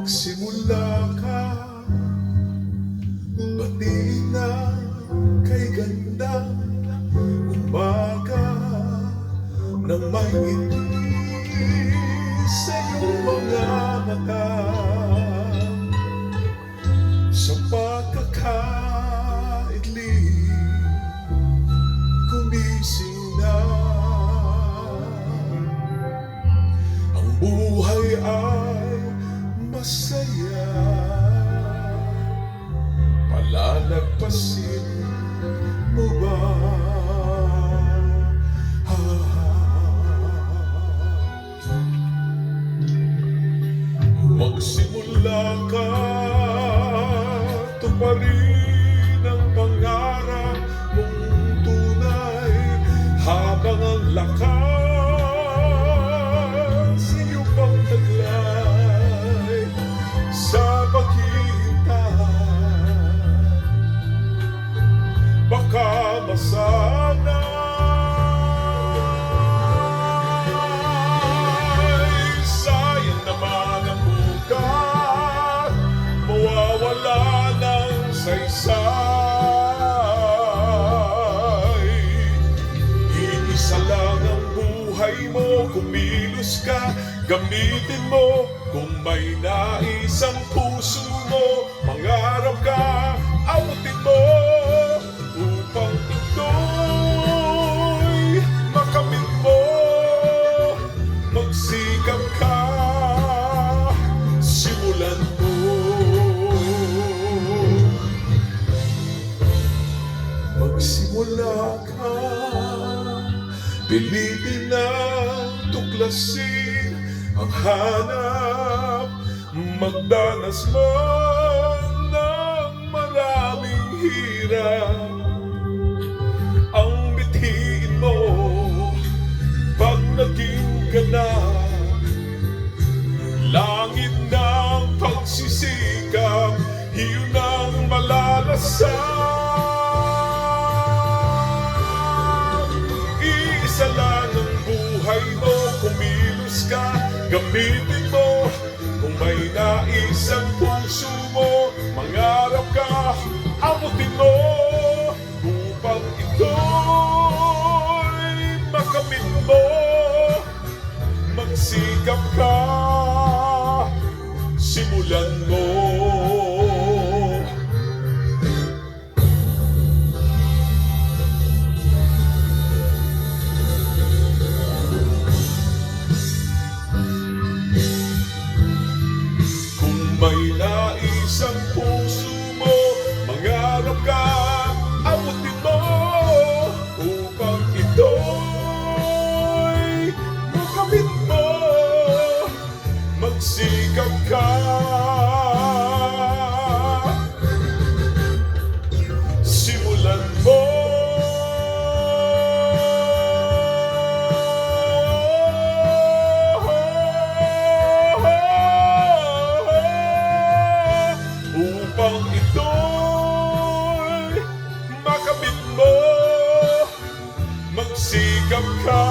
Magsimula ka, batiin na kay ganda umaga nang may ngiti sa iyong mga mata. Sa pagkakaidling gumising na, ang buhay ay masaya. Palalagpasin mo ba? Magsimula ka, tuparin ang pangarap mong tunay habang ang lakas iyong pagtaglay sa paghihintay. Baka masanay, sayang naman ang bukas, mawawala ng saysay. Iisa lang ang buhay mo, kumilos ka, gamitin mo. Kung may nais ang puso mo, mangarap ka, abutin mo, upang ito'y makamit mo. Magsikap ka, simulan mo. Magsimula ka, pilitin na tuklasin ang hanap, magdanas man ng maraming hirap. Ang bithiin mo pag naging ganap, langit ng pagsisikap, iyon ang malalasan. Iisa lang ang buhay mo, kumilos ka, gamitin mo. Kung may nais ang puso mo, mangarap ka, abutin mo, upang ito'y makamit mo. Magsikap ka, simulan mo. May nais ang puso mo, mangarap ka, abutin mo, upang ito'y makamit mo. Magsikap ka, simulan mo. Upang ito'y makamit mo, magsikap ka.